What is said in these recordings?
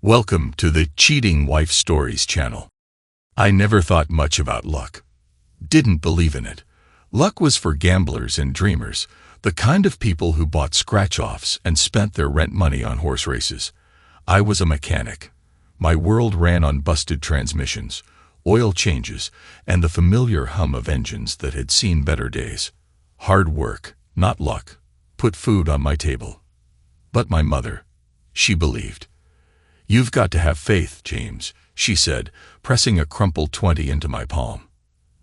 Welcome to the Cheating Wife Stories channel. I never thought much about luck. Didn't believe in it. Luck was for gamblers and dreamers, the kind of people who bought scratch-offs and spent their rent money on horse races. I was a mechanic. My world ran on busted transmissions, oil changes, and the familiar hum of engines that had seen better days. Hard work, not luck, put food on my table. But my mother, she believed. "You've got to have faith, James," she said, pressing a crumpled 20 into my palm.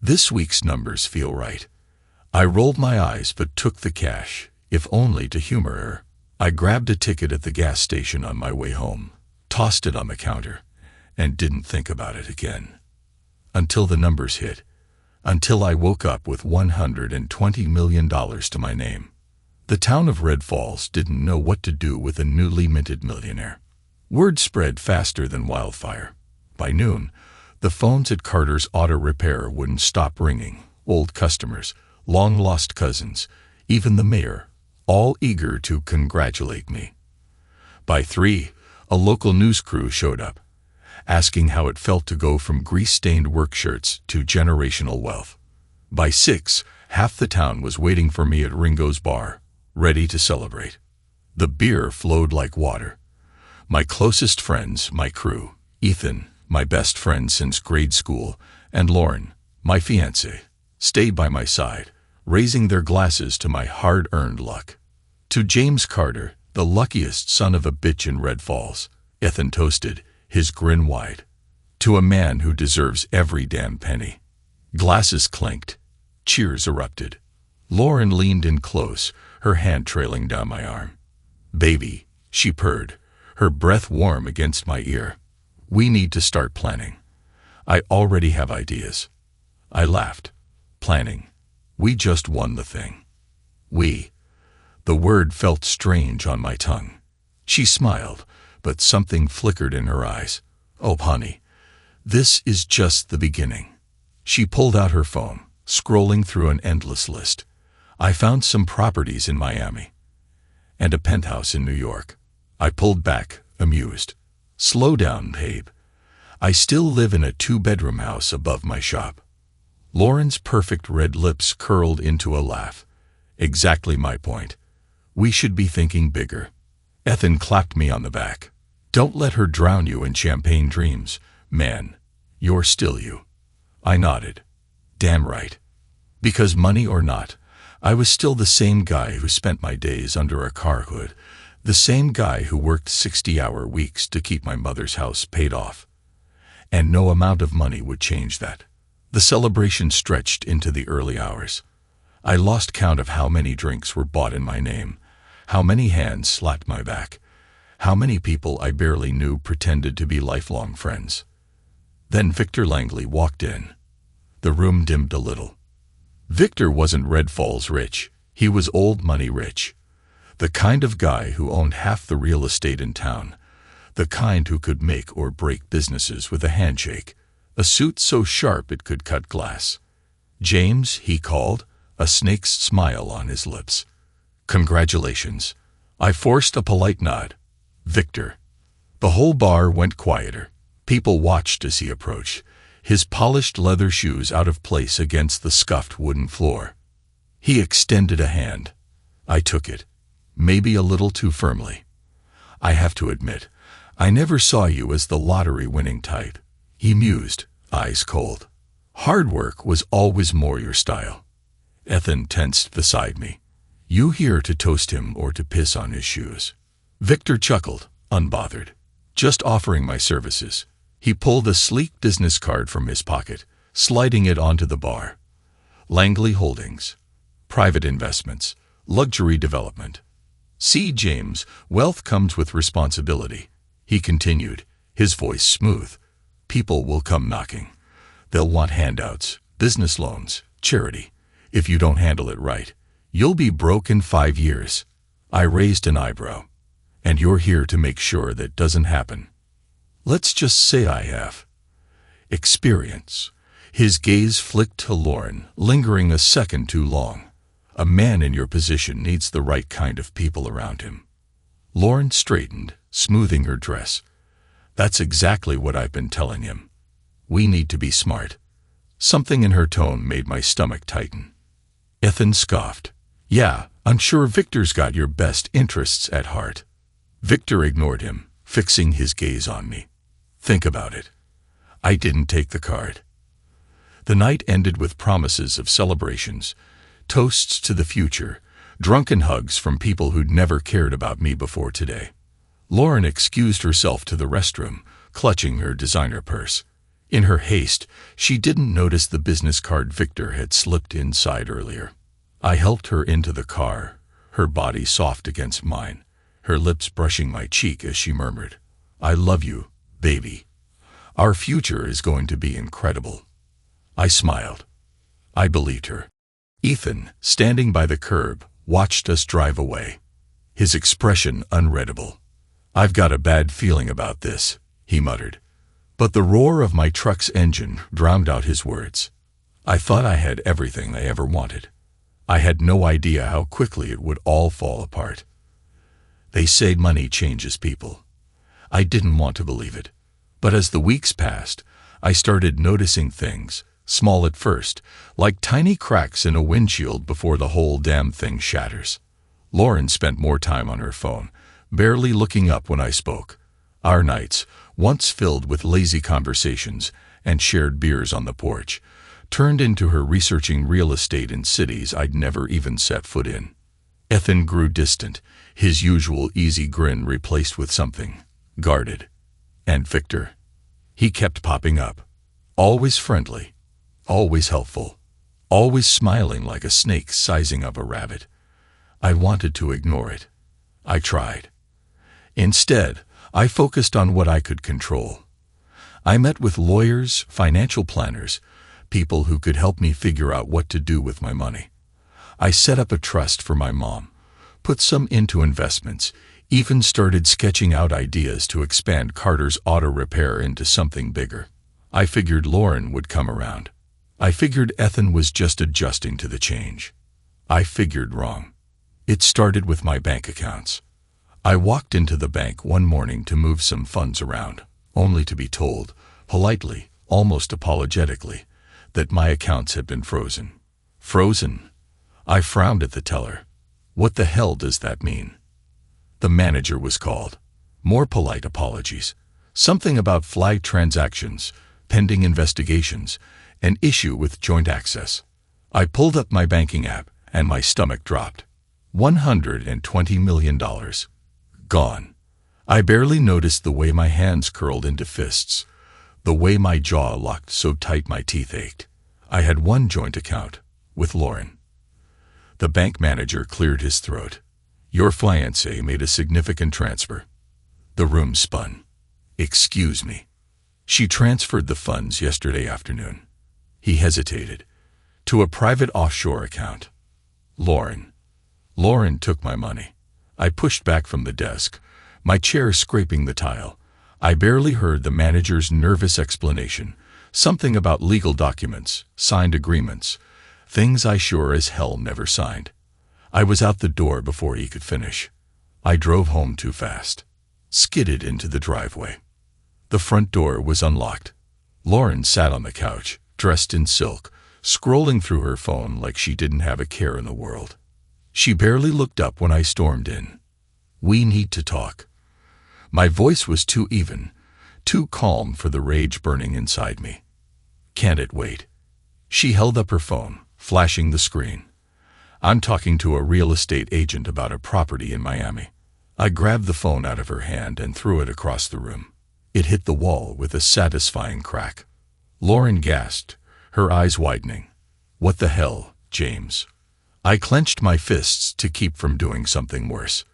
"This week's numbers feel right." I rolled my eyes but took the cash, if only to humor her. I grabbed a ticket at the gas station on my way home, tossed it on the counter, and didn't think about it again. Until the numbers hit. Until I woke up with $120 million to my name. The town of Red Falls didn't know what to do with a newly minted millionaire. Word spread faster than wildfire. By noon, the phones at Carter's Auto Repair wouldn't stop ringing. Old customers, long-lost cousins, even the mayor, all eager to congratulate me. By 3, a local news crew showed up, asking how it felt to go from grease-stained work shirts to generational wealth. By 6, half the town was waiting for me at Ringo's bar, ready to celebrate. The beer flowed like water. My closest friends, my crew, Ethan, my best friend since grade school, and Lauren, my fiancée, stayed by my side, raising their glasses to my hard-earned luck. To James Carter, the luckiest son of a bitch in Red Falls, Ethan toasted, his grin wide. To a man who deserves every damn penny. Glasses clinked. Cheers erupted. Lauren leaned in close, her hand trailing down my arm. "Baby," she purred, her breath warm against my ear. "We need to start planning. I already have ideas." I laughed. Planning. We just won the thing. We. The word felt strange on my tongue. She smiled, but something flickered in her eyes. "Oh, honey, this is just the beginning." She pulled out her phone, scrolling through an endless list. I found some properties in Miami and a penthouse in New York. I pulled back, amused. "Slow down, babe. I still live in a 2-bedroom house above my shop." Lauren's perfect red lips curled into a laugh. "Exactly my point. We should be thinking bigger." Ethan clapped me on the back. "Don't let her drown you in champagne dreams, man. You're still you." I nodded. Damn right. Because money or not, I was still the same guy who spent my days under a car hood, the same guy who worked 60-hour weeks to keep my mother's house paid off. And no amount of money would change that. The celebration stretched into the early hours. I lost count of how many drinks were bought in my name, how many hands slapped my back, how many people I barely knew pretended to be lifelong friends. Then Victor Langley walked in. The room dimmed a little. Victor wasn't Red Falls rich. He was old money rich. The kind of guy who owned half the real estate in town. The kind who could make or break businesses with a handshake. A suit so sharp it could cut glass. "James," he called, a snake's smile on his lips. "Congratulations." I forced a polite nod. "Victor." The whole bar went quieter. People watched as he approached, his polished leather shoes out of place against the scuffed wooden floor. He extended a hand. I took it, maybe a little too firmly. "I have to admit, I never saw you as the lottery-winning type," he mused, eyes cold. "Hard work was always more your style." Ethan tensed beside me. "You here to toast him or to piss on his shoes?" Victor chuckled, unbothered. "Just offering my services." He pulled a sleek business card from his pocket, sliding it onto the bar. "Langley Holdings. Private investments. Luxury development. See, James, wealth comes with responsibility," he continued, his voice smooth. "People will come knocking. They'll want handouts, business loans, charity. If you don't handle it right, you'll be broke in 5 years." I raised an eyebrow. "And you're here to make sure that doesn't happen." "Let's just say I have experience." His gaze flicked to Lauren, lingering a second too long. "A man in your position needs the right kind of people around him." Lauren straightened, smoothing her dress. That's exactly what I've been telling him. We need to be smart. Something in her tone made my stomach tighten. Ethan scoffed. Yeah, I'm sure Victor's got your best interests at heart. Victor ignored him, fixing his gaze on me. Think about it. I didn't take the card. The night ended with promises of celebrations, toasts to the future, drunken hugs from people who'd never cared about me before today. Lauren excused herself to the restroom, clutching her designer purse. In her haste, she didn't notice the business card Victor had slipped inside earlier. I helped her into the car, her body soft against mine, her lips brushing my cheek as she murmured, "I love you, baby. Our future is going to be incredible." I smiled. I believed her. Ethan, standing by the curb, watched us drive away, his expression unreadable. "I've got a bad feeling about this," he muttered. But the roar of my truck's engine drowned out his words. I thought I had everything I ever wanted. I had no idea how quickly it would all fall apart. They say money changes people. I didn't want to believe it. But as the weeks passed, I started noticing things, small at first, like tiny cracks in a windshield before the whole damn thing shatters. Lauren spent more time on her phone, barely looking up when I spoke. Our nights, once filled with lazy conversations and shared beers on the porch, turned into her researching real estate in cities I'd never even set foot in. Ethan grew distant, his usual easy grin replaced with something guarded. And Victor. He kept popping up. Always friendly. Always helpful. Always smiling like a snake sizing up a rabbit. I wanted to ignore it. I tried. Instead, I focused on what I could control. I met with lawyers, financial planners, people who could help me figure out what to do with my money. I set up a trust for my mom, put some into investments, even started sketching out ideas to expand Carter's auto repair into something bigger. I figured Lauren would come around. I figured Ethan was just adjusting to the change. I figured wrong. It started with my bank accounts. I walked into the bank one morning to move some funds around, only to be told, politely, almost apologetically, that my accounts had been frozen. Frozen? I frowned at the teller. What the hell does that mean? The manager was called. More polite apologies. Something about flagged transactions, pending investigations, an issue with joint access. I pulled up my banking app, and my stomach dropped. $120 million. Gone. I barely noticed the way my hands curled into fists, the way my jaw locked so tight my teeth ached. I had one joint account, with Lauren. The bank manager cleared his throat. Your fiancée made a significant transfer. The room spun. Excuse me. She transferred the funds yesterday afternoon. He hesitated. To a private offshore account. Lauren. Lauren took my money. I pushed back from the desk, my chair scraping the tile. I barely heard the manager's nervous explanation, something about legal documents, signed agreements, things I sure as hell never signed. I was out the door before he could finish. I drove home too fast. Skidded into the driveway. The front door was unlocked. Lauren sat on the couch, dressed in silk, scrolling through her phone like she didn't have a care in the world. She barely looked up when I stormed in. We need to talk. My voice was too even, too calm for the rage burning inside me. Can't it wait? She held up her phone, flashing the screen. I'm talking to a real estate agent about a property in Miami. I grabbed the phone out of her hand and threw it across the room. It hit the wall with a satisfying crack. Lauren gasped, her eyes widening. What the hell, James? I clenched my fists to keep from doing something worse.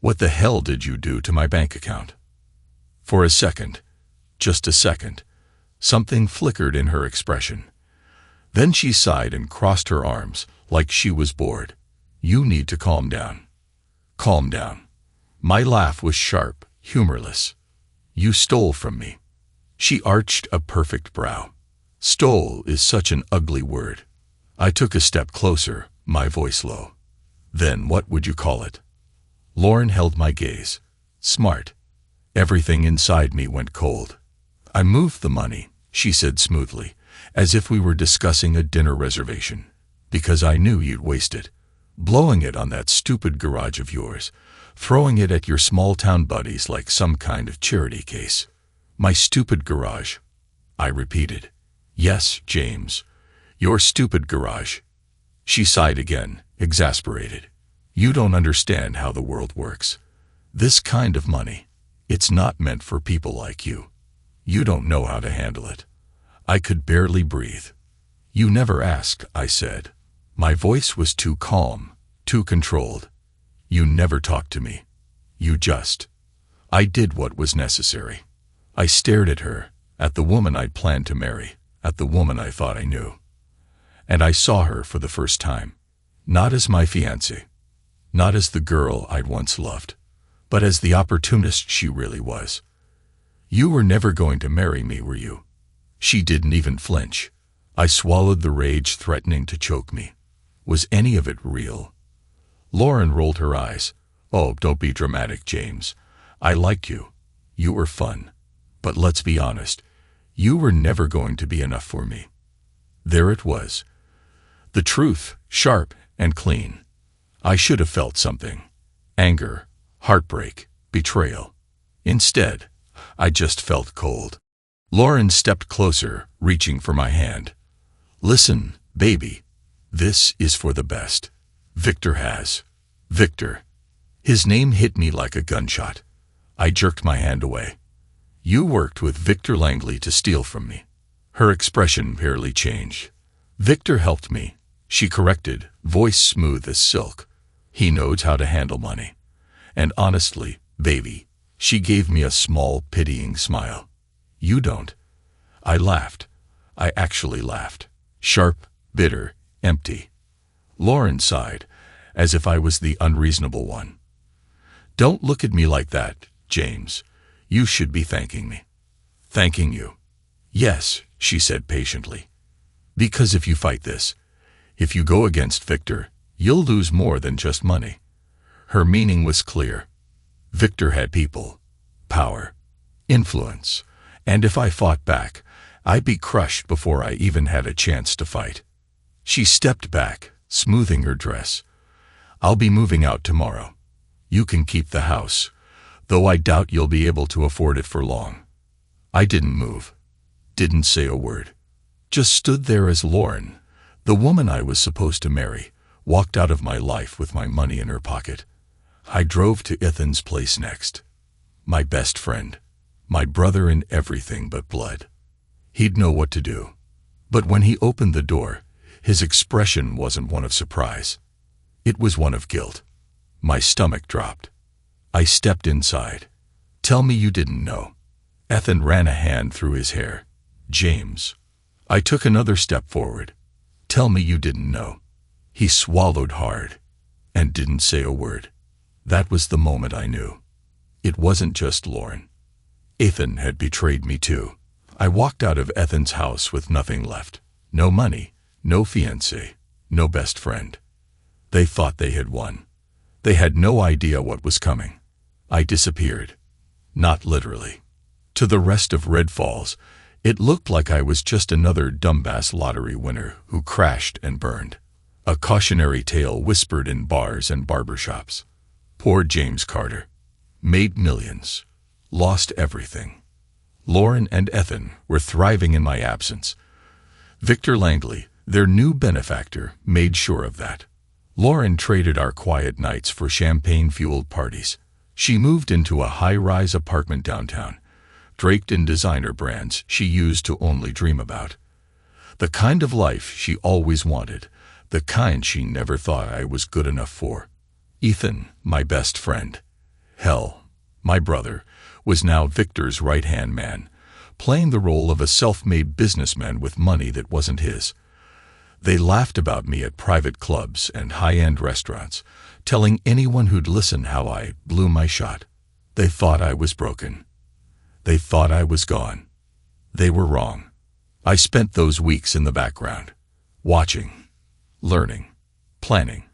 What the hell did you do to my bank account? For a second, just a second, something flickered in her expression. Then she sighed and crossed her arms, like she was bored. You need to calm down. Calm down. My laugh was sharp, humorless. You stole from me. She arched a perfect brow. Stole is such an ugly word. I took a step closer, my voice low. Then what would you call it? Lauren held my gaze. Smart. Everything inside me went cold. "I moved the money," she said smoothly, as if we were discussing a dinner reservation, "because I knew you'd waste it. Blowing it on that stupid garage of yours, throwing it at your small-town buddies like some kind of charity case." "My stupid garage," I repeated. "Yes, James, your stupid garage." She sighed again, exasperated. "You don't understand how the world works. This kind of money, it's not meant for people like you. You don't know how to handle it." I could barely breathe. "You never asked," I said. My voice was too calm, too controlled. "You never talked to me. You just—" I did what was necessary. I stared at her, at the woman I'd planned to marry, at the woman I thought I knew. And I saw her for the first time. Not as my fiancée, not as the girl I'd once loved, but as the opportunist she really was. "You were never going to marry me, were you?" She didn't even flinch. I swallowed the rage threatening to choke me. Was any of it real? Lauren rolled her eyes. "Oh, don't be dramatic, James. I liked you. You were fun. But let's be honest, you were never going to be enough for me." There it was. The truth, sharp and clean. I should have felt something. Anger, heartbreak, betrayal. Instead, I just felt cold. Lauren stepped closer, reaching for my hand. "Listen, baby. This is for the best. Victor has." Victor. His name hit me like a gunshot. I jerked my hand away. "You worked with Victor Langley to steal from me." Her expression barely changed. "Victor helped me," she corrected, voice smooth as silk. "He knows how to handle money. And honestly, baby," she gave me a small, pitying smile, "you don't." I laughed. I actually laughed. Sharp, bitter, empty. Lauren sighed, as if I was the unreasonable one. "Don't look at me like that, James. You should be thanking me." "Thanking you?" "Yes," she said patiently. "Because if you fight this, if you go against Victor, you'll lose more than just money." Her meaning was clear. Victor had people, power, influence, and if I fought back, I'd be crushed before I even had a chance to fight. She stepped back, smoothing her dress. "I'll be moving out tomorrow. You can keep the house, though I doubt you'll be able to afford it for long." I didn't move, didn't say a word. Just stood there as Lauren, the woman I was supposed to marry, walked out of my life with my money in her pocket. I drove to Ethan's place next. My best friend, my brother in everything but blood. He'd know what to do. But when he opened the door, his expression wasn't one of surprise. It was one of guilt. My stomach dropped. I stepped inside. "Tell me you didn't know." Ethan ran a hand through his hair. "James." I took another step forward. "Tell me you didn't know." He swallowed hard and didn't say a word. That was the moment I knew. It wasn't just Lauren. Ethan had betrayed me too. I walked out of Ethan's house with nothing left. No money, no fiancé, no best friend. They thought they had won. They had no idea what was coming. I disappeared. Not literally. To the rest of Red Falls, it looked like I was just another dumbass lottery winner who crashed and burned. A cautionary tale whispered in bars and barbershops. Poor James Carter. Made millions. Lost everything. Lauren and Ethan were thriving in my absence. Victor Langley, their new benefactor, made sure of that. Lauren traded our quiet nights for champagne-fueled parties. She moved into a high-rise apartment downtown, draped in designer brands she used to only dream about. The kind of life she always wanted, the kind she never thought I was good enough for. Ethan, my best friend, hell, my brother, was now Victor's right-hand man, playing the role of a self-made businessman with money that wasn't his. They laughed about me at private clubs and high-end restaurants, telling anyone who'd listen how I blew my shot. They thought I was broken. They thought I was gone. They were wrong. I spent those weeks in the background, watching, learning, planning.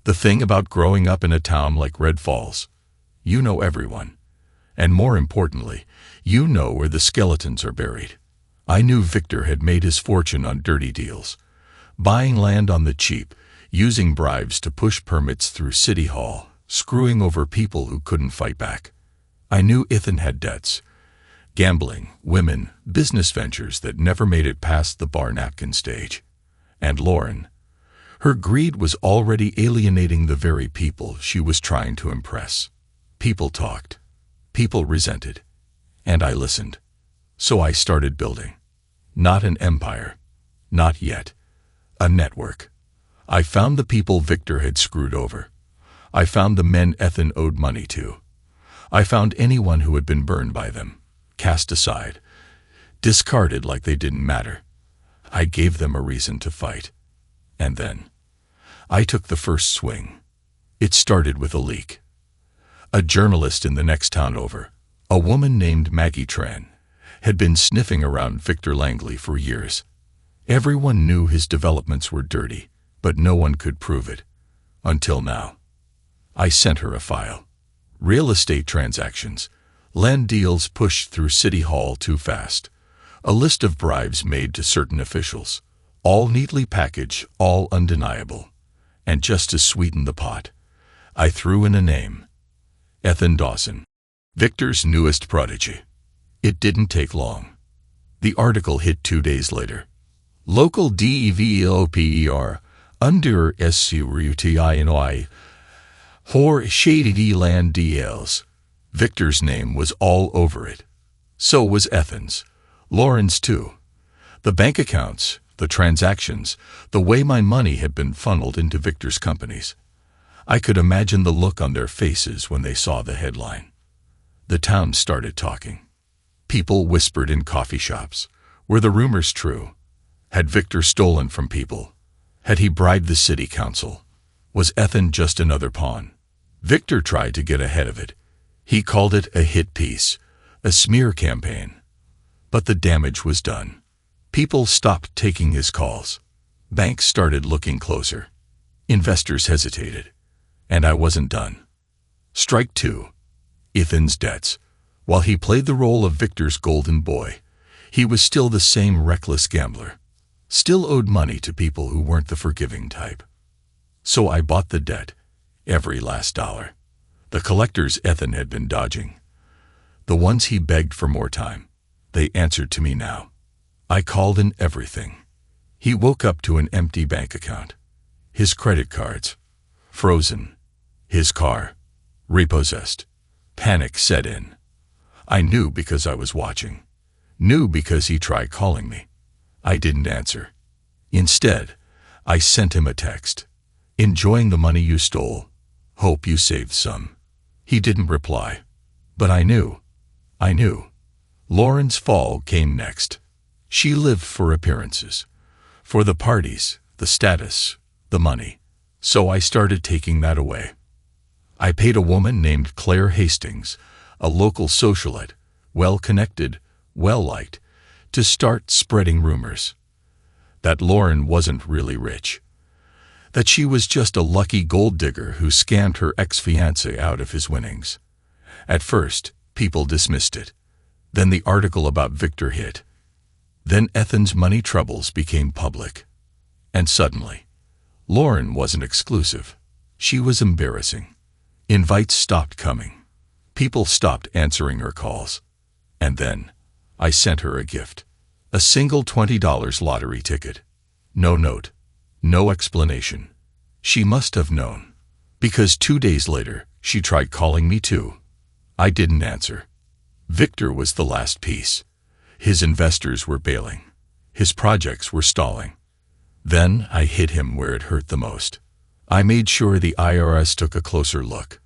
The thing about growing up in a town like Red Falls, you know everyone. And more importantly, you know where the skeletons are buried. I knew Victor had made his fortune on dirty deals, buying land on the cheap, using bribes to push permits through City Hall, screwing over people who couldn't fight back. I knew Ethan had debts, gambling, women, business ventures that never made it past the bar napkin stage. And Lauren, her greed was already alienating the very people she was trying to impress. People talked. People resented. And I listened. So I started building. Not an empire. Not yet. A network. I found the people Victor had screwed over. I found the men Ethan owed money to. I found anyone who had been burned by them, cast aside, discarded like they didn't matter. I gave them a reason to fight. And then, I took the first swing. It started with a leak. A journalist in the next town over, a woman named Maggie Tran, had been sniffing around Victor Langley for years. Everyone knew his developments were dirty, but no one could prove it. Until now. I sent her a file. Real estate transactions, land deals pushed through City Hall too fast, a list of bribes made to certain officials, all neatly packaged, all undeniable. And just to sweeten the pot, I threw in a name. Ethan Dawson, Victor's newest prodigy. It didn't take long. The article hit 2 days later. Local DEVELOPER, under SCRUTINOI, for shady land deals. Victor's name was all over it. So was Ethan's. Lauren's too. The bank accounts, the transactions, the way my money had been funneled into Victor's companies. I could imagine the look on their faces when they saw the headline. The town started talking. People whispered in coffee shops. Were the rumors true? Had Victor stolen from people? Had he bribed the city council? Was Ethan just another pawn? Victor tried to get ahead of it. He called it a hit piece, a smear campaign. But the damage was done. People stopped taking his calls. Banks started looking closer. Investors hesitated. And I wasn't done. Strike 2. Ethan's debts. While he played the role of Victor's golden boy, he was still the same reckless gambler. Still owed money to people who weren't the forgiving type. So I bought the debt. Every last dollar. The collectors Ethan had been dodging. The ones he begged for more time. They answered to me now. I called in everything. He woke up to an empty bank account. His credit cards. Frozen. His car. Repossessed. Panic set in. I knew because I was watching. Knew because he tried calling me. I didn't answer. Instead, I sent him a text. Enjoying the money you stole. Hope you saved some. He didn't reply. But I knew. I knew. Lauren's fall came next. She lived for appearances. For the parties, the status, the money. So I started taking that away. I paid a woman named Claire Hastings, a local socialite, well-connected, well-liked, to start spreading rumors. That Lauren wasn't really rich. That she was just a lucky gold digger who scammed her ex-fiancé out of his winnings. At first, people dismissed it. Then the article about Victor hit. Then Ethan's money troubles became public. And suddenly, Lauren wasn't exclusive. She was embarrassing. Invites stopped coming. People stopped answering her calls. And then, I sent her a gift. A single $20 lottery ticket. No note. No explanation. She must have known. Because 2 days later, she tried calling me too. I didn't answer. Victor was the last piece. His investors were bailing. His projects were stalling. Then I hit him where it hurt the most. I made sure the IRS took a closer look.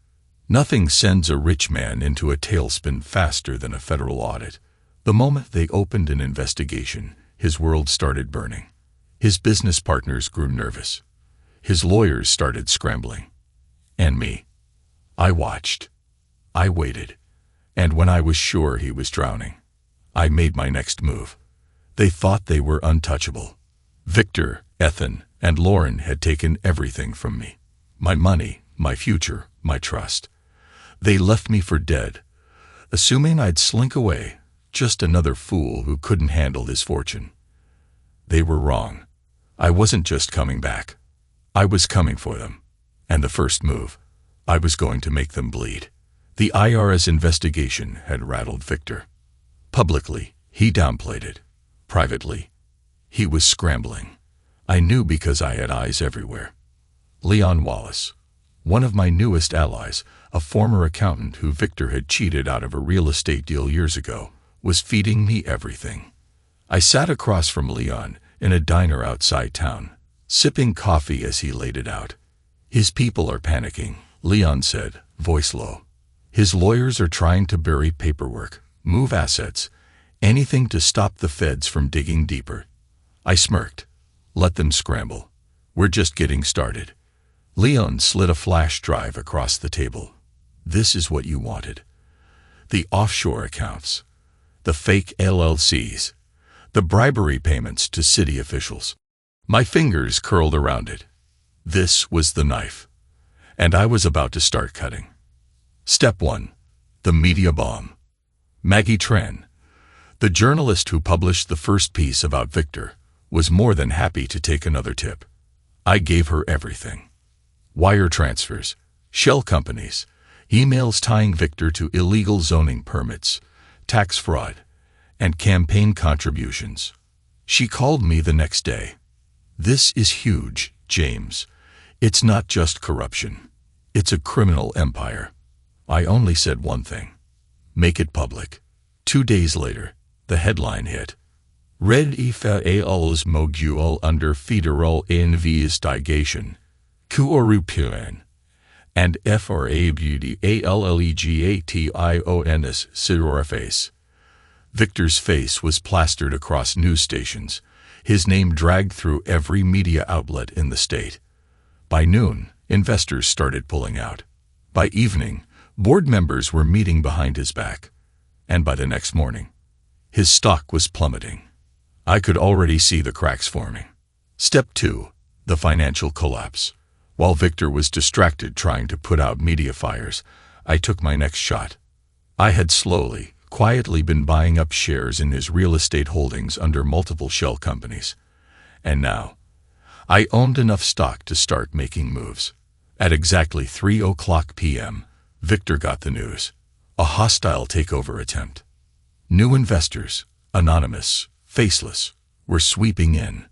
Nothing sends a rich man into a tailspin faster than a federal audit. The moment they opened an investigation, his world started burning. His business partners grew nervous. His lawyers started scrambling. And me. I watched. I waited. And when I was sure he was drowning, I made my next move. They thought they were untouchable. Victor, Ethan, and Lauren had taken everything from me. My money, my future, my trust. They left me for dead. assuming I'd slink away, just another fool who couldn't handle his fortune. They were wrong. I wasn't just coming back. I was coming for them. And the first move, I was going to make them bleed. The IRS investigation had rattled Victor. Publicly, he downplayed it. Privately, he was scrambling. I knew because I had eyes everywhere. Leon Wallace, one of my newest allies, a former accountant who Victor had cheated out of a real estate deal years ago, was feeding me everything. I sat across from Leon in a diner outside town, sipping coffee as he laid it out. His people are panicking, Leon said, voice low. His lawyers are trying to bury paperwork, move assets, anything to stop the feds from digging deeper. I smirked. Let them scramble. We're just getting started. Leon slid a flash drive across the table. This is what you wanted. The offshore accounts, the fake LLCs, the bribery payments to city officials. My fingers curled around it. This was the knife. And I was about to start cutting. Step 1. The media bomb. Maggie Tran, the journalist who published the first piece about Victor, was more than happy to take another tip. I gave her everything. Wire transfers, shell companies, emails tying Victor to illegal zoning permits, tax fraud, and campaign contributions. She called me the next day. This is huge, James. It's not just corruption. It's a criminal empire. I only said one thing. Make it public. 2 days later, the headline hit. Red Ifals Mogul under federal investigation. Corruption. And FRABDALLEGATIONS Sidorface. Victor's face was plastered across news stations, his name dragged through every media outlet in the state. By noon, investors started pulling out. By evening, board members were meeting behind his back. And by the next morning, his stock was plummeting. I could already see the cracks forming. Step 2. The financial collapse. While Victor was distracted trying to put out media fires, I took my next shot. I had slowly, quietly been buying up shares in his real estate holdings under multiple shell companies. And now, I owned enough stock to start making moves. At exactly 3:00 p.m., Victor got the news. A hostile takeover attempt. New investors, anonymous, faceless, were sweeping in,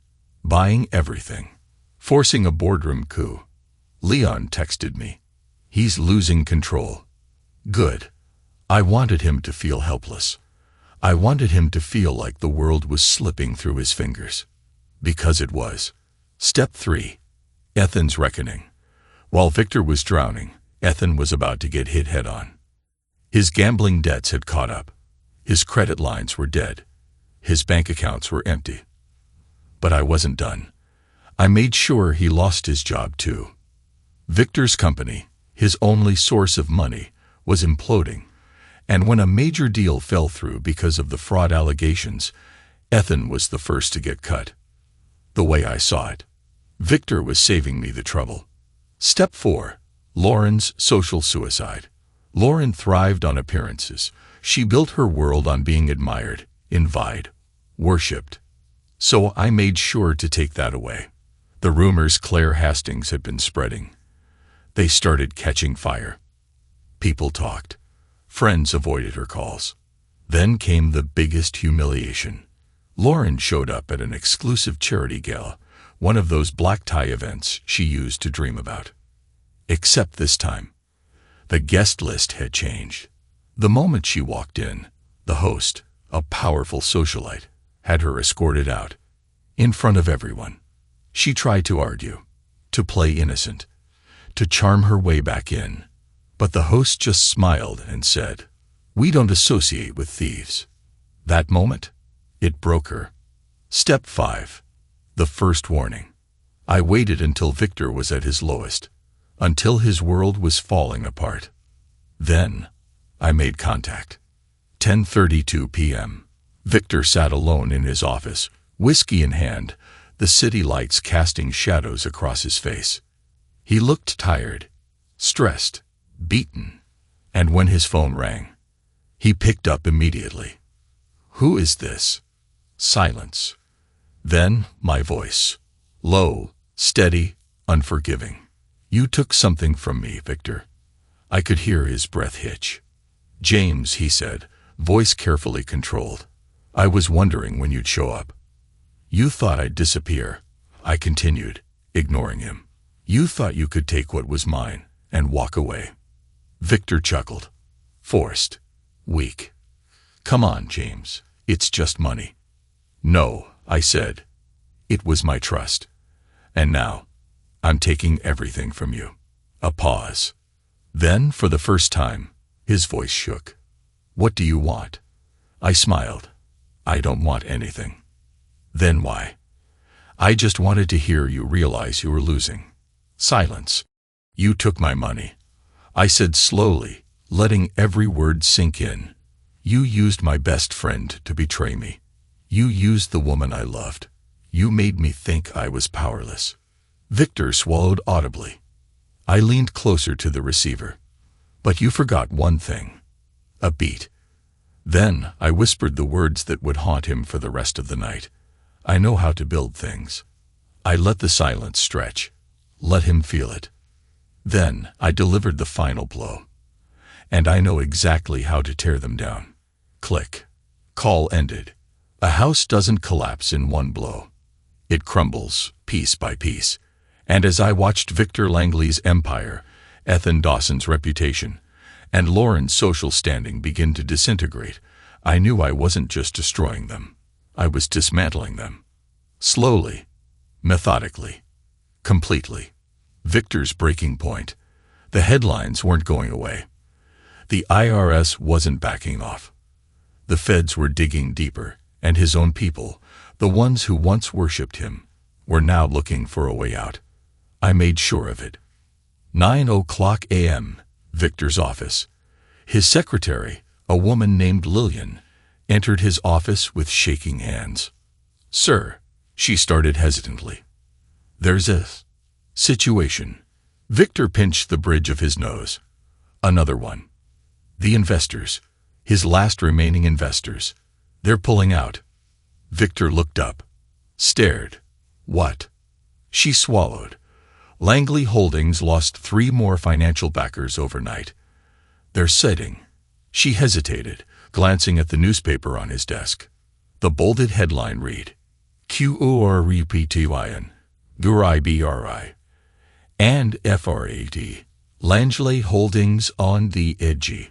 buying everything, forcing a boardroom coup. Leon texted me. He's losing control. Good. I wanted him to feel helpless. I wanted him to feel like the world was slipping through his fingers. Because it was. Step 3. Ethan's reckoning. While Victor was drowning, Ethan was about to get hit head-on. His gambling debts had caught up. His credit lines were dead. His bank accounts were empty. But I wasn't done. I made sure he lost his job too. Victor's company, his only source of money, was imploding, and when a major deal fell through because of the fraud allegations, Ethan was the first to get cut. The way I saw it, Victor was saving me the trouble. Step 4. Lauren's social suicide. Lauren thrived on appearances. She built her world on being admired, envied, worshipped. So I made sure to take that away. The rumors Claire Hastings had been spreading. They started catching fire. People talked. Friends avoided her calls. Then came the biggest humiliation. Lauren showed up at an exclusive charity gala, one of those black tie events she used to dream about. Except this time, the guest list had changed. The moment she walked in, the host, a powerful socialite, had her escorted out. In front of everyone. She tried to argue, to play innocent, to charm her way back in. But the host just smiled and said, "We don't associate with thieves." That moment, it broke her. Step 5. The first warning. I waited until Victor was at his lowest, until his world was falling apart. Then, I made contact. 10:32 p.m. Victor sat alone in his office, whiskey in hand, the city lights casting shadows across his face. He looked tired, stressed, beaten, and when his phone rang, He picked up immediately. "Who is this?" Silence. Then my voice. Low, steady, unforgiving. "You took something from me, Victor." I could hear his breath hitch. "James," he said, voice carefully controlled. "I was wondering when you'd show up." "You thought I'd disappear," I continued, ignoring him. "You thought you could take what was mine and walk away." Victor chuckled. Forced. Weak. "Come on, James. It's just money." "No," I said. "It was my trust. And now, I'm taking everything from you." A pause. Then, for the first time, his voice shook. "What do you want?" I smiled. "I don't want anything." "Then why?" "I just wanted to hear you realize you were losing." Silence. "You took my money," I said slowly, letting every word sink in. "You used my best friend to betray me. You used the woman I loved. You made me think I was powerless." Victor swallowed audibly. I leaned closer to the receiver. "But you forgot one thing." A beat. Then I whispered the words that would haunt him for the rest of the night. "I know how to build things." I let the silence stretch. Let him feel it. Then I delivered the final blow. "And I know exactly how to tear them down." Click. Call ended. A house doesn't collapse in one blow. It crumbles, piece by piece. And as I watched Victor Langley's empire, Ethan Dawson's reputation, and Lauren's social standing begin to disintegrate, I knew I wasn't just destroying them. I was dismantling them. Slowly, methodically, completely. Victor's breaking point. The headlines weren't going away. The IRS wasn't backing off. The feds were digging deeper, and his own people, the ones who once worshipped him, were now looking for a way out. I made sure of it. 9:00 a.m., Victor's office. His secretary, a woman named Lillian, entered his office with shaking hands. "Sir," she started hesitantly. "There's a situation." Victor pinched the bridge of his nose. "Another one. The investors, his last remaining investors. They're pulling out." Victor looked up, stared. "What?" She swallowed. Langley Holdings lost 3 more financial backers overnight. "They're setting." She hesitated, glancing at the newspaper on his desk. The bolded headline read, "QOREPTYN, GURIBRI, and FRAT, Langley Holdings on the edgy."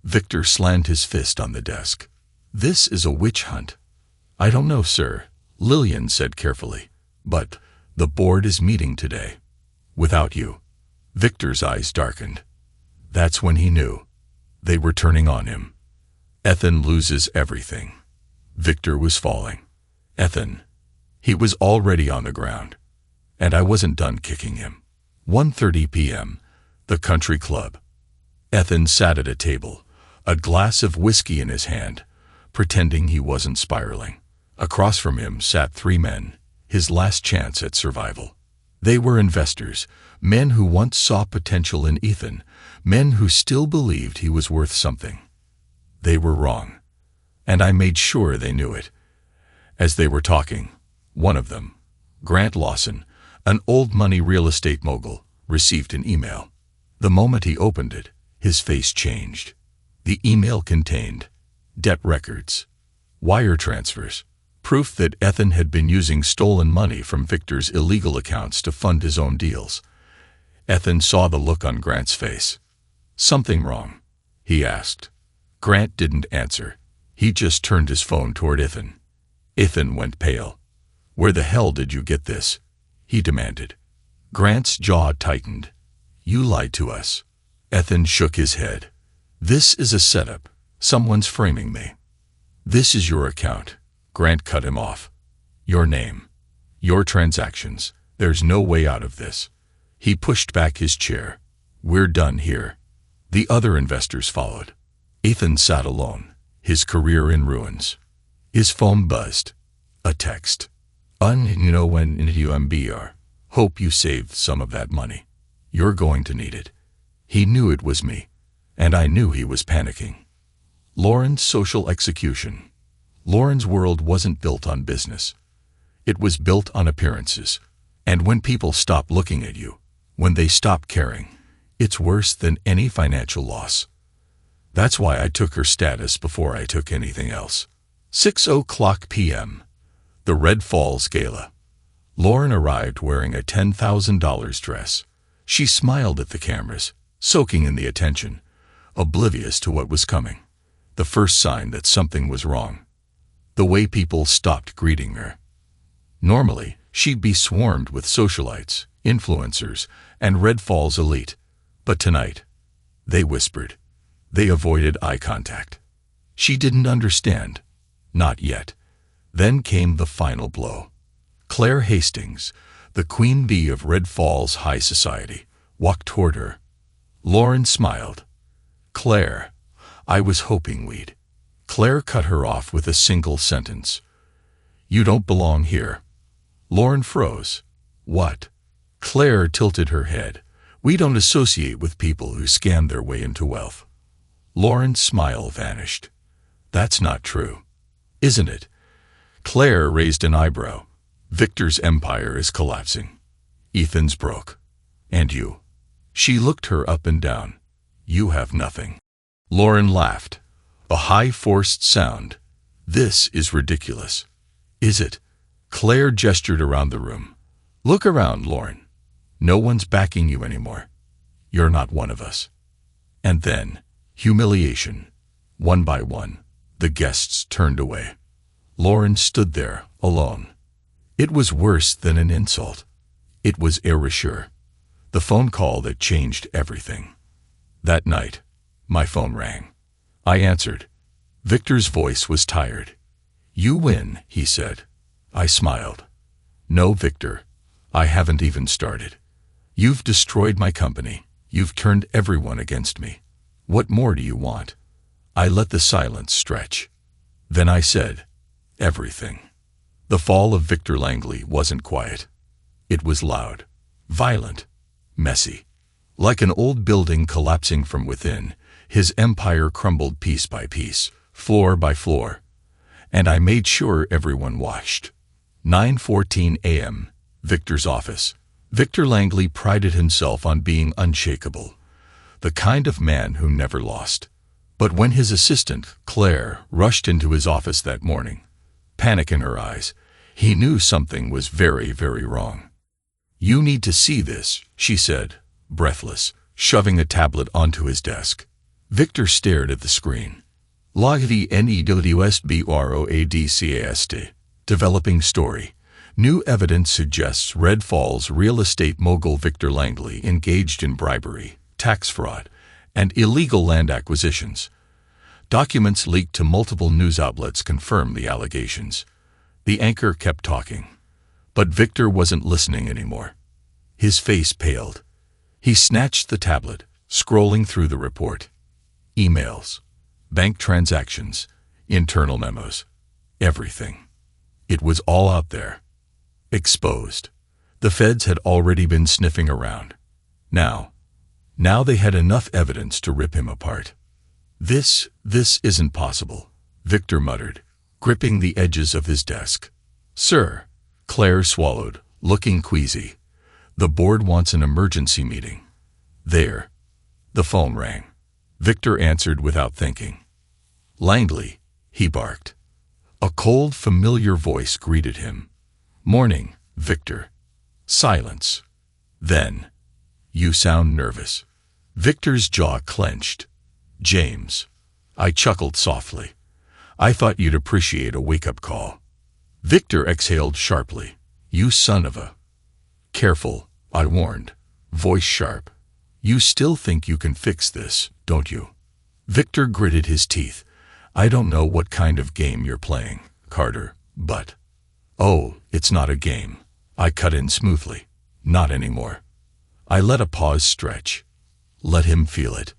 Victor slammed his fist on the desk. "This is a witch hunt." "I don't know, sir," Lillian said carefully, "but the board is meeting today. Without you." Victor's eyes darkened. That's when he knew. They were turning on him. Ethan loses everything. Victor was falling. Ethan. He was already on the ground. And I wasn't done kicking him. 1:30 p.m., the country club. Ethan sat at a table, a glass of whiskey in his hand, pretending he wasn't spiraling. Across from him sat 3 men, his last chance at survival. They were investors, men who once saw potential in Ethan, men who still believed he was worth something. They were wrong, and I made sure they knew it. As they were talking, one of them, Grant Lawson, an old money real estate mogul, received an email. The moment he opened it, his face changed. The email contained debt records, wire transfers, proof that Ethan had been using stolen money from Victor's illegal accounts to fund his own deals. Ethan saw the look on Grant's face. "Something wrong?" he asked. Grant didn't answer. He just turned his phone toward Ethan. Ethan went pale. "Where the hell did you get this?" he demanded. Grant's jaw tightened. "You lied to us." Ethan shook his head. "This is a setup. Someone's framing me." "This is your account." Grant cut him off. "Your name. Your transactions. There's no way out of this." He pushed back his chair. "We're done here." The other investors followed. Ethan sat alone, his career in ruins. His phone buzzed. A text. "120M. Hope you saved some of that money. You're going to need it." He knew it was me, and I knew he was panicking. Lauren's social execution. Lauren's world wasn't built on business. It was built on appearances. And when people stop looking at you, when they stop caring, it's worse than any financial loss. That's why I took her status before I took anything else. 6:00 p.m. The Red Falls Gala. Lauren arrived wearing a $10,000 dress. She smiled at the cameras, soaking in the attention, oblivious to what was coming. The first sign that something was wrong. The way people stopped greeting her. Normally, she'd be swarmed with socialites, influencers, and Red Falls elite. But tonight, they whispered. They avoided eye contact. She didn't understand. Not yet. Then came the final blow. Claire Hastings, the queen bee of Red Falls high society, walked toward her. Lauren smiled. "Claire, I was hoping we'd." Claire cut her off with a single sentence. "You don't belong here." Lauren froze. "What?" Claire tilted her head. "We don't associate with people who scam their way into wealth." Lauren's smile vanished. "That's not true, isn't it?" Claire raised an eyebrow. "Victor's empire is collapsing. Ethan's broke. And you?" She looked her up and down. "You have nothing." Lauren laughed. A high forced sound. "This is ridiculous." "Is it?" Claire gestured around the room. "Look around, Lauren. No one's backing you anymore. You're not one of us." And then, humiliation. One by one, the guests turned away. Lauren stood there, alone. It was worse than an insult. It was erasure. The phone call that changed everything. That night, my phone rang. I answered. Victor's voice was tired. "You win," he said. I smiled. "No, Victor. I haven't even started. You've destroyed my company. You've turned everyone against me. What more do you want?" I let the silence stretch. Then I said, "Everything." The fall of Victor Langley wasn't quiet. It was loud, violent, messy. Like an old building collapsing from within, his empire crumbled piece by piece, floor by floor. And I made sure everyone watched. 9:14 a.m., Victor's office. Victor Langley prided himself on being unshakable, the kind of man who never lost. But when his assistant, Claire, rushed into his office that morning, panic in her eyes, he knew something was very, very wrong. "You need to see this," she said, breathless, shoving a tablet onto his desk. Victor stared at the screen. Log the NEWSBROADCAST. Developing story. New evidence suggests Red Falls real estate mogul Victor Langley engaged in bribery, tax fraud, and illegal land acquisitions. Documents leaked to multiple news outlets confirm the allegations. The anchor kept talking. But Victor wasn't listening anymore. His face paled. He snatched the tablet, scrolling through the report. Emails, bank transactions, internal memos, everything. It was all out there. Exposed. The feds had already been sniffing around. Now they had enough evidence to rip him apart. This isn't possible," Victor muttered, gripping the edges of his desk. "Sir," Claire swallowed, looking queasy. "The board wants an emergency meeting." There. The phone rang. Victor answered without thinking. "Langley," he barked. A cold, familiar voice greeted him. "Morning, Victor." Silence. Then, "You sound nervous." Victor's jaw clenched. "James." I chuckled softly. "I thought you'd appreciate a wake-up call." Victor exhaled sharply. "You son of a..." "Careful," I warned, voice sharp. "You still think you can fix this, don't you?" Victor gritted his teeth. "I don't know what kind of game you're playing, Carter, but..." "Oh, it's not a game," I cut in smoothly. "Not anymore." I let a pause stretch. Let him feel it.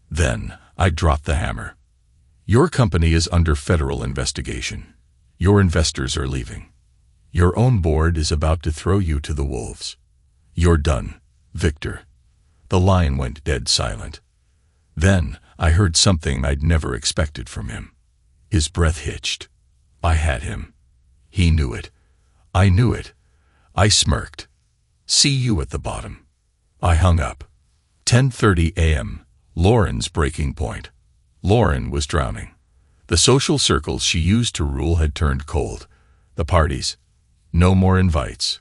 Then I dropped the hammer. "Your company is under federal investigation. Your investors are leaving. Your own board is about to throw you to the wolves. You're done, Victor." The line went dead silent. Then I heard something I'd never expected from him. His breath hitched. I had him. He knew it. I knew it. I smirked. See you at the bottom. I hung up. 10:30 a.m. Lauren's breaking point. Lauren was drowning. The social circles she used to rule had turned cold. The parties. No more invites.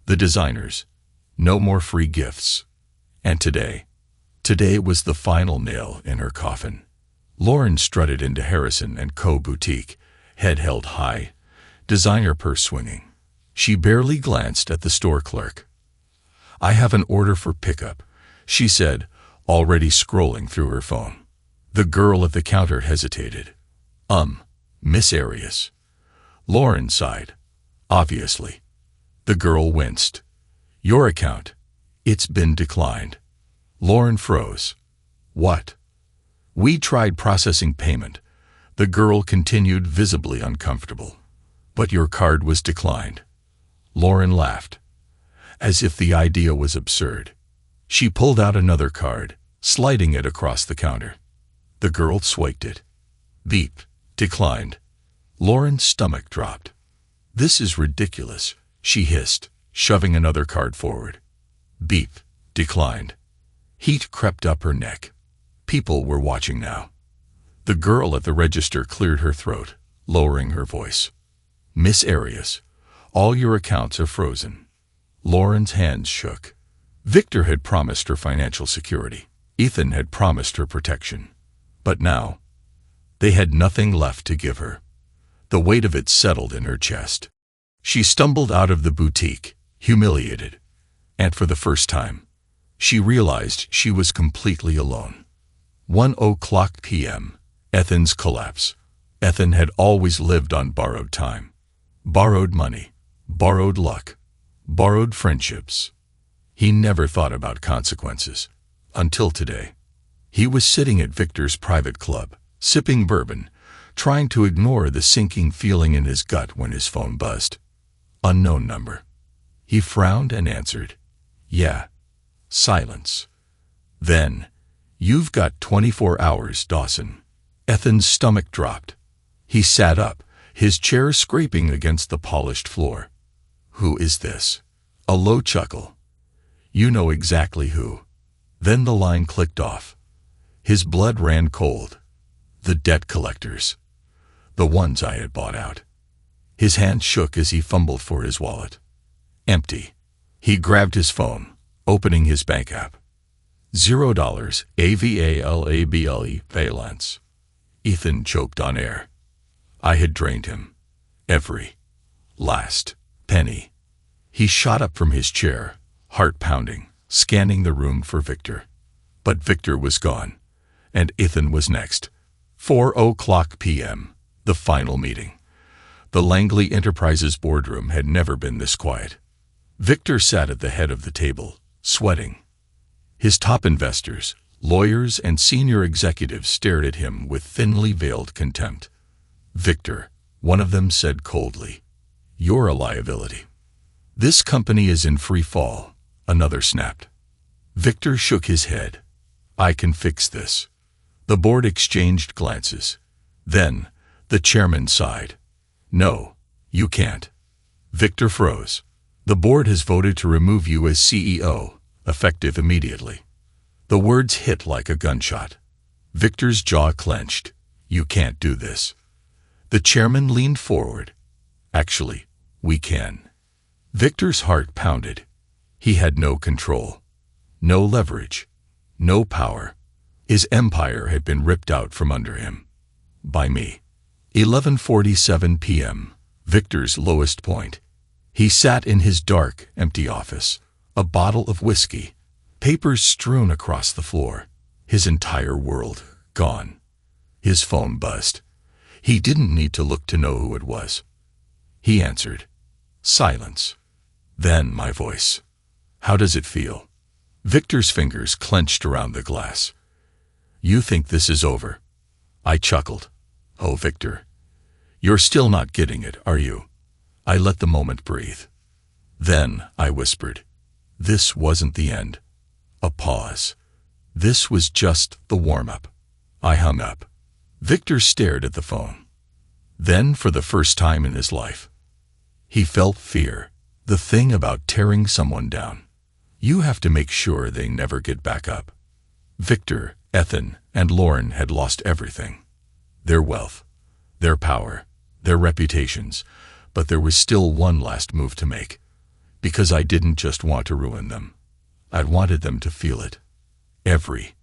The designers. No more free gifts. And today was the final nail in her coffin. Lauren strutted into Harrison & Co. boutique, head held high, designer purse swinging. She barely glanced at the store clerk. "I have an order for pickup," she said, already scrolling through her phone. The girl at the counter hesitated. Miss Arias." Lauren sighed. "Obviously." The girl winced. "Your account. It's been declined." Lauren froze. "What?" "We tried processing payment." The girl continued, visibly uncomfortable. "But your card was declined." Lauren laughed, as if the idea was absurd. She pulled out another card, sliding it across the counter. The girl swiped it. Beep. Declined. Lauren's stomach dropped. "This is ridiculous," she hissed, shoving another card forward. Beep. Declined. Heat crept up her neck. People were watching now. The girl at the register cleared her throat, lowering her voice. "Miss Arias, all your accounts are frozen." Lauren's hands shook. Victor had promised her financial security. Ethan had promised her protection. But now, they had nothing left to give her. The weight of it settled in her chest. She stumbled out of the boutique, humiliated. And for the first time, she realized she was completely alone. 1:00 p.m. Ethan's collapse. Ethan had always lived on borrowed time. Borrowed money. Borrowed luck. Borrowed friendships. He never thought about consequences. Until today. He was sitting at Victor's private club, sipping bourbon, trying to ignore the sinking feeling in his gut when his phone buzzed. Unknown number. He frowned and answered. "Yeah." Silence. Then, "You've got 24 hours, Dawson." Ethan's stomach dropped. He sat up, his chair scraping against the polished floor. "Who is this?" A low chuckle. "You know exactly who." Then the line clicked off. His blood ran cold. The debt collectors. The ones I had bought out. His hand shook as he fumbled for his wallet. Empty. He grabbed his phone, opening his bank app. $0, AVALABLE, valence. Ethan choked on air. I had drained him. Every last penny. He shot up from his chair, heart pounding, scanning the room for Victor. But Victor was gone, and Ethan was next. 4:00 p.m., the final meeting. The Langley Enterprises boardroom had never been this quiet. Victor sat at the head of the table, sweating. His top investors, lawyers, and senior executives stared at him with thinly veiled contempt. "Victor," one of them said coldly, "you're a liability." "This company is in free fall," another snapped. Victor shook his head. "I can fix this." The board exchanged glances. Then, the chairman sighed. "No, you can't." Victor froze. "The board has voted to remove you as CEO, effective immediately." The words hit like a gunshot. Victor's jaw clenched. "You can't do this." The chairman leaned forward. "Actually, we can." Victor's heart pounded. He had no control, no leverage, no power. His empire had been ripped out from under him. By me. 11:47 p.m., Victor's lowest point. He sat in his dark, empty office, a bottle of whiskey, papers strewn across the floor, his entire world gone. His phone buzzed. He didn't need to look to know who it was. He answered. Silence. Then my voice. "How does it feel?" Victor's fingers clenched around the glass. "You think this is over?" I chuckled. "Oh, Victor, you're still not getting it, are you?" I let the moment breathe. Then I whispered, "This wasn't the end." A pause. This was just the warm-up. I hung up. Victor stared at the phone. Then, for the first time in his life, he felt fear, the thing about tearing someone down. You have to make sure they never get back up. Victor, Ethan, and Lauren had lost everything. Their wealth, their power, their reputations, but there was still one last move to make. Because I didn't just want to ruin them. I wanted them to feel it. Every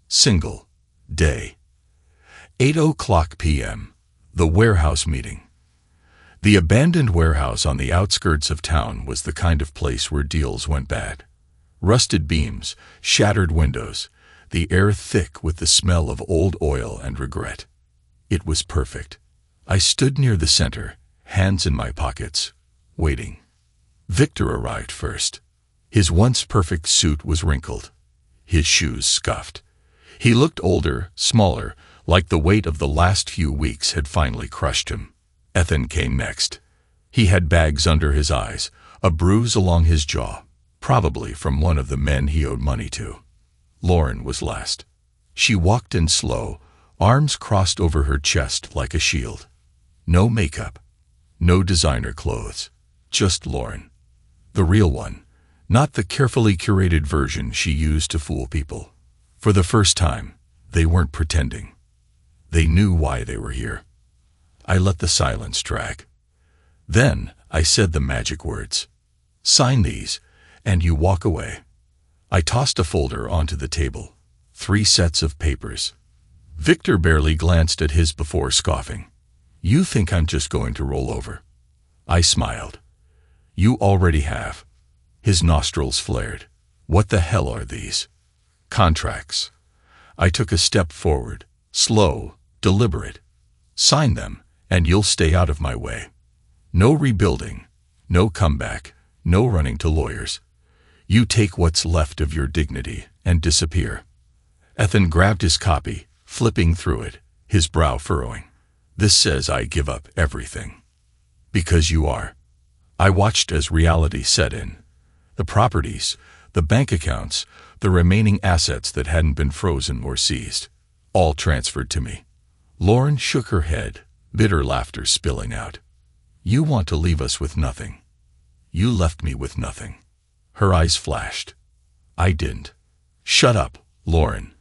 single day. 8:00 p.m. The warehouse meeting. The abandoned warehouse on the outskirts of town was the kind of place where deals went bad. Rusted beams, shattered windows, the air thick with the smell of old oil and regret. It was perfect. I stood near the center, hands in my pockets, waiting. Victor arrived first. His once perfect suit was wrinkled. His shoes scuffed. He looked older, smaller, like the weight of the last few weeks had finally crushed him. Ethan came next. He had bags under his eyes, a bruise along his jaw, probably from one of the men he owed money to. Lauren was last. She walked in slow, arms crossed over her chest like a shield. No makeup, no designer clothes, just Lauren. The real one, not the carefully curated version she used to fool people. For the first time, they weren't pretending. They knew why they were here. I let the silence drag. Then I said the magic words. Sign these, and you walk away. I tossed a folder onto the table. 3 sets of papers. Victor barely glanced at his before scoffing. You think I'm just going to roll over? I smiled. You already have. His nostrils flared. What the hell are these? Contracts. I took a step forward, slow, deliberate. Sign them, and you'll stay out of my way. No rebuilding, no comeback, no running to lawyers. You take what's left of your dignity and disappear. Ethan grabbed his copy, flipping through it, his brow furrowing. This says I give up everything. Because you are. I watched as reality set in. The properties, the bank accounts, the remaining assets that hadn't been frozen or seized, all transferred to me. Lauren shook her head, bitter laughter spilling out. You want to leave us with nothing. You left me with nothing. Her eyes flashed. I didn't. Shut up, Lauren.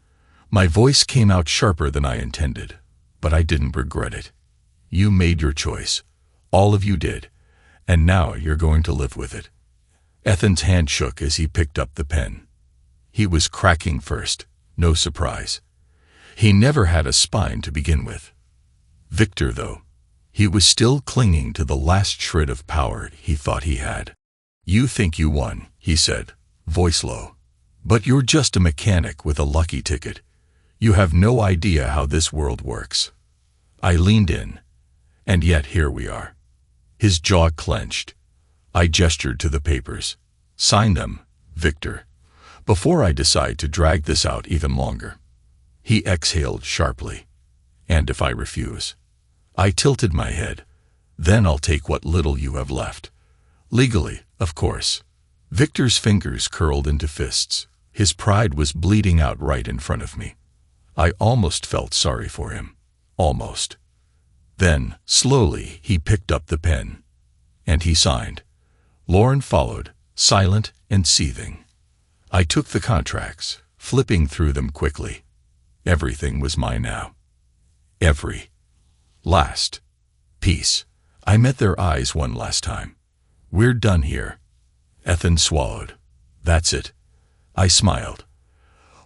My voice came out sharper than I intended, but I didn't regret it. You made your choice. All of you did. And now you're going to live with it. Ethan's hand shook as he picked up the pen. He was cracking first, no surprise. He never had a spine to begin with. Victor, though, he was still clinging to the last shred of power he thought he had. You think you won, he said, voice low. But you're just a mechanic with a lucky ticket. You have no idea how this world works. I leaned in, and yet here we are. His jaw clenched. I gestured to the papers. Sign them, Victor, before I decide to drag this out even longer. He exhaled sharply. And if I refuse? I tilted my head. Then I'll take what little you have left. Legally, of course. Victor's fingers curled into fists. His pride was bleeding out right in front of me. I almost felt sorry for him. Almost. Then, slowly, he picked up the pen. And he signed. Lauren followed, silent and seething. I took the contracts, flipping through them quickly. Everything was mine now. Every last piece. I met their eyes one last time. We're done here. Ethan swallowed. That's it. I smiled.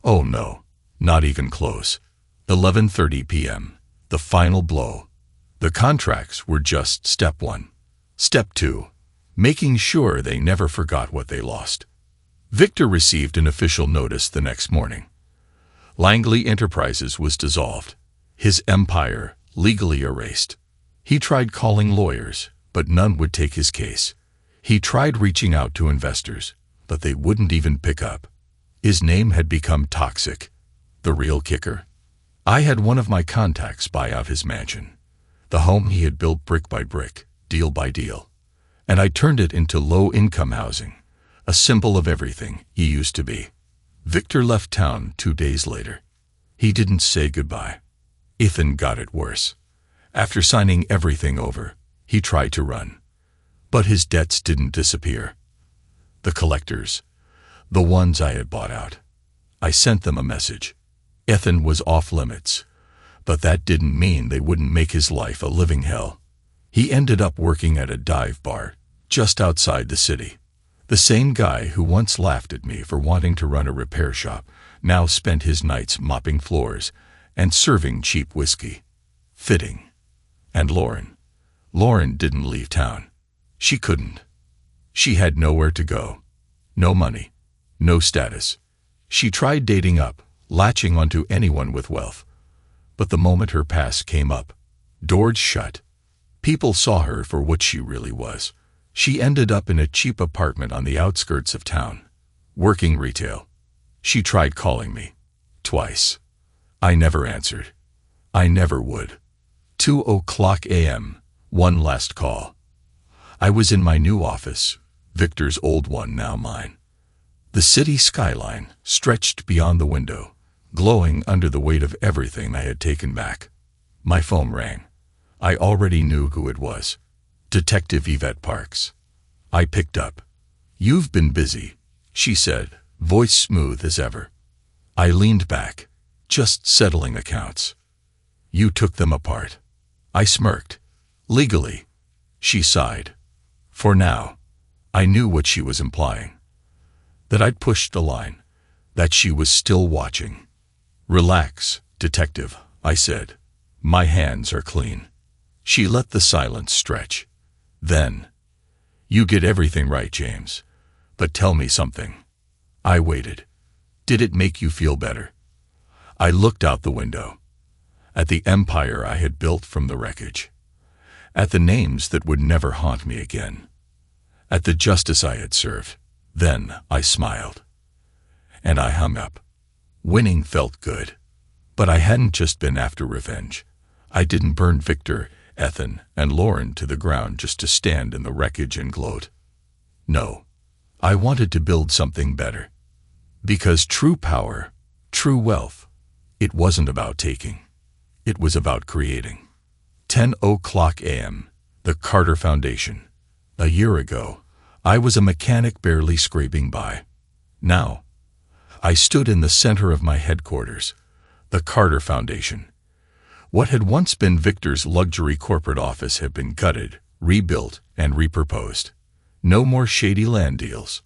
Oh no, not even close. 11:30 p.m. The final blow. The contracts were just step 1. Step 2. Making sure they never forgot what they lost. Victor received an official notice the next morning. Langley Enterprises was dissolved. His empire legally erased. He tried calling lawyers, but none would take his case. He tried reaching out to investors, but they wouldn't even pick up. His name had become toxic. The real kicker? I had one of my contacts buy out his mansion, the home he had built brick by brick, deal by deal, and I turned it into low-income housing, a symbol of everything he used to be. Victor left town 2 days later. He didn't say goodbye. Ethan got it worse. After signing everything over, he tried to run. But his debts didn't disappear. The collectors, the ones I had bought out. I sent them a message. Ethan was off limits, but that didn't mean they wouldn't make his life a living hell. He ended up working at a dive bar just outside the city. The same guy who once laughed at me for wanting to run a repair shop now spent his nights mopping floors and serving cheap whiskey. Fitting. And Lauren. Lauren didn't leave town. She couldn't. She had nowhere to go. No money. No status. She tried dating up, latching onto anyone with wealth. But the moment her past came up, doors shut. People saw her for what she really was. She ended up in a cheap apartment on the outskirts of town, working retail. She tried calling me. Twice. I never answered. I never would. 2:00 a.m., one last call. I was in my new office, Victor's old one, now mine. The city skyline stretched beyond the window, glowing under the weight of everything I had taken back. My phone rang. I already knew who it was. Detective Yvette Parks. I picked up. "You've been busy," she said, voice smooth as ever. I leaned back, just settling accounts. "You took them apart." I smirked. "Legally." She sighed. For now. I knew what she was implying. That I'd pushed the line. That she was still watching. "Relax, detective," I said. "My hands are clean." She let the silence stretch. Then, "You get everything right, James. But tell me something." I waited. "Did it make you feel better?" I looked out the window. At the empire I had built from the wreckage. At the names that would never haunt me again. At the justice I had served. Then I smiled. And I hung up. Winning felt good. But I hadn't just been after revenge. I didn't burn Victor, Ethan, and Lauren to the ground just to stand in the wreckage and gloat. No. I wanted to build something better. Because true power, true wealth, it wasn't about taking. It was about creating. 10:00 a.m., the Carter Foundation. A year ago, I was a mechanic barely scraping by. Now, I stood in the center of my headquarters, the Carter Foundation. What had once been Victor's luxury corporate office had been gutted, rebuilt, and repurposed. No more shady land deals.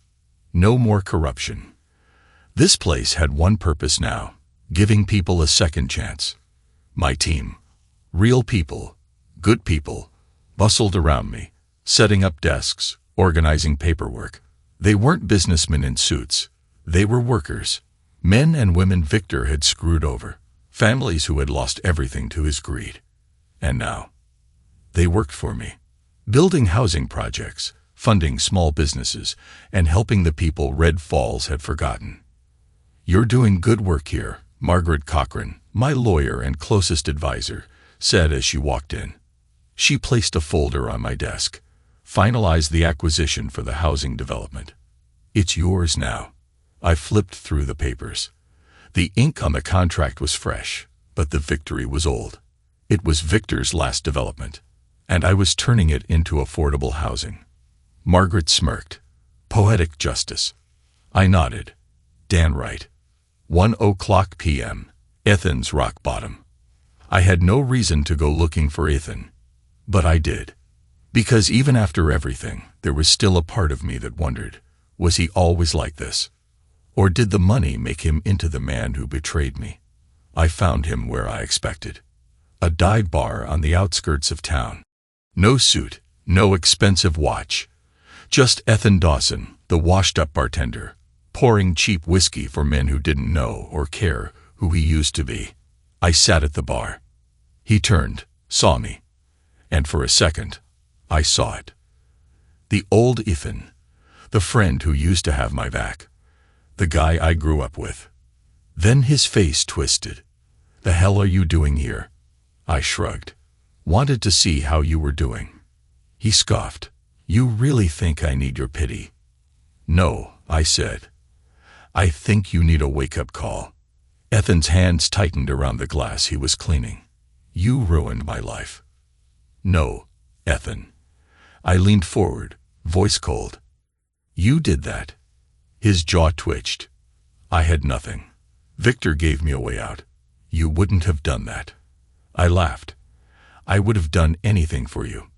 No more corruption. This place had one purpose now, giving people a second chance. My team, real people, good people, bustled around me, setting up desks, organizing paperwork. They weren't businessmen in suits. They were workers, men and women Victor had screwed over. Families who had lost everything to his greed. And now, they worked for me, building housing projects, funding small businesses, and helping the people Red Falls had forgotten. "You're doing good work here," Margaret Cochran, my lawyer and closest advisor, said as she walked in. She placed a folder on my desk, finalized the acquisition for the housing development. "It's yours now." I flipped through the papers. The ink on the contract was fresh, but the victory was old. It was Victor's last development, and I was turning it into affordable housing. Margaret smirked. "Poetic justice." I nodded. "Dan right." 1:00 p.m., Ethan's rock bottom. I had no reason to go looking for Ethan, but I did. Because even after everything, there was still a part of me that wondered, was he always like this? Or did the money make him into the man who betrayed me? I found him where I expected. A dive bar on the outskirts of town. No suit, no expensive watch. Just Ethan Dawson, the washed-up bartender, pouring cheap whiskey for men who didn't know or care who he used to be. I sat at the bar. He turned, saw me, and for a second, I saw it. The old Ethan, the friend who used to have my back. The guy I grew up with. Then his face twisted. "The hell are you doing here?" I shrugged. "Wanted to see how you were doing." He scoffed. "You really think I need your pity?" "No," I said. I think you need a wake-up call. Ethan's hands tightened around the glass he was cleaning. You ruined my life. No, Ethan. I leaned forward, voice cold. You did that. His jaw twitched. I had nothing. Victor gave me a way out. You wouldn't have done that. I laughed. I would have done anything for you.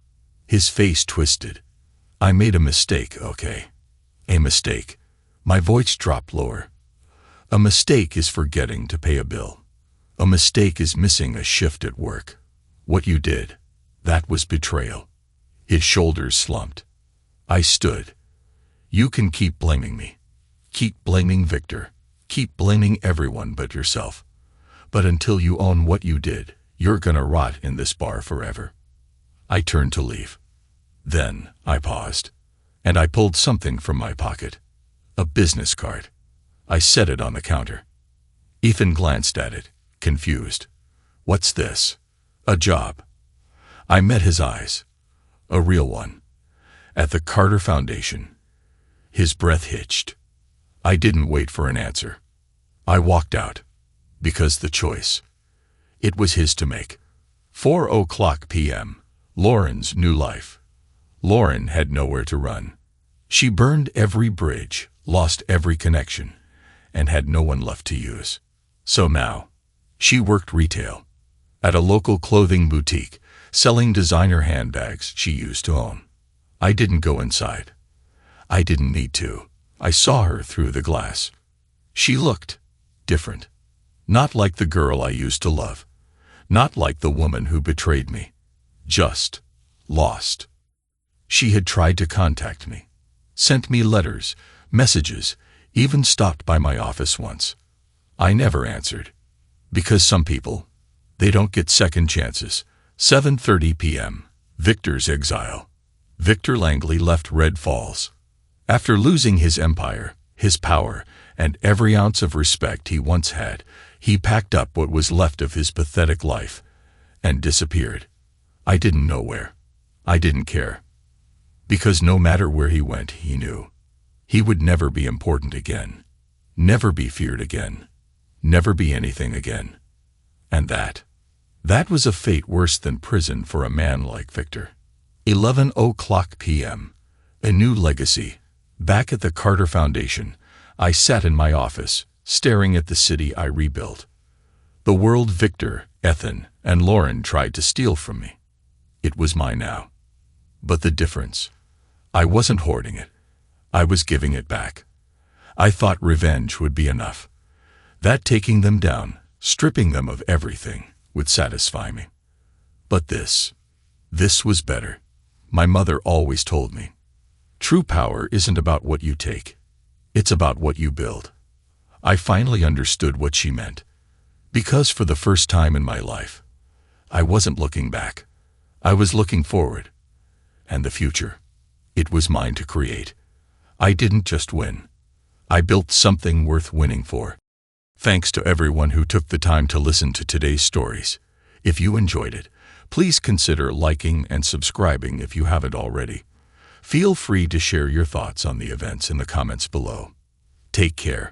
His face twisted. I made a mistake, okay? A mistake. My voice dropped lower. A mistake is forgetting to pay a bill. A mistake is missing a shift at work. What you did, that was betrayal. His shoulders slumped. I stood. You can keep blaming me. Keep blaming Victor. Keep blaming everyone but yourself. But until you own what you did, you're gonna rot in this bar forever. I turned to leave. Then I paused, and I pulled something from my pocket. A business card. I set it on the counter. Ethan glanced at it, confused. What's this? A job. I met his eyes. A real one. At the Carter Foundation. His breath hitched. I didn't wait for an answer. I walked out. Because the choice. It was his to make. 4:00 p.m. Lauren's new life. Lauren had nowhere to run. She burned every bridge, lost every connection, and had no one left to use. So now, she worked retail. At a local clothing boutique, selling designer handbags she used to own. I didn't go inside. I didn't need to. I saw her through the glass. She looked different. Not like the girl I used to love. Not like the woman who betrayed me. Just lost. She had tried to contact me. Sent me letters, messages, even stopped by my office once. I never answered. Because some people, they don't get second chances. 7:30 p.m. Victor's exile. Victor Langley left Red Falls. After losing his empire, his power, and every ounce of respect he once had, he packed up what was left of his pathetic life and disappeared. I didn't know where. I didn't care. Because no matter where he went, he knew. He would never be important again. Never be feared again. Never be anything again. And that was a fate worse than prison for a man like Victor. 11:00 p.m. A new legacy. Back at the Carter Foundation, I sat in my office, staring at the city I rebuilt. The world Victor, Ethan, and Lauren tried to steal from me. It was mine now. But the difference, I wasn't hoarding it. I was giving it back. I thought revenge would be enough. That taking them down, stripping them of everything, would satisfy me. But this was better. My mother always told me, true power isn't about what you take. It's about what you build. I finally understood what she meant. Because for the first time in my life, I wasn't looking back. I was looking forward. And the future, it was mine to create. I didn't just win. I built something worth winning for. Thanks to everyone who took the time to listen to today's stories. If you enjoyed it, please consider liking and subscribing if you haven't already. Feel free to share your thoughts on the events in the comments below. Take care.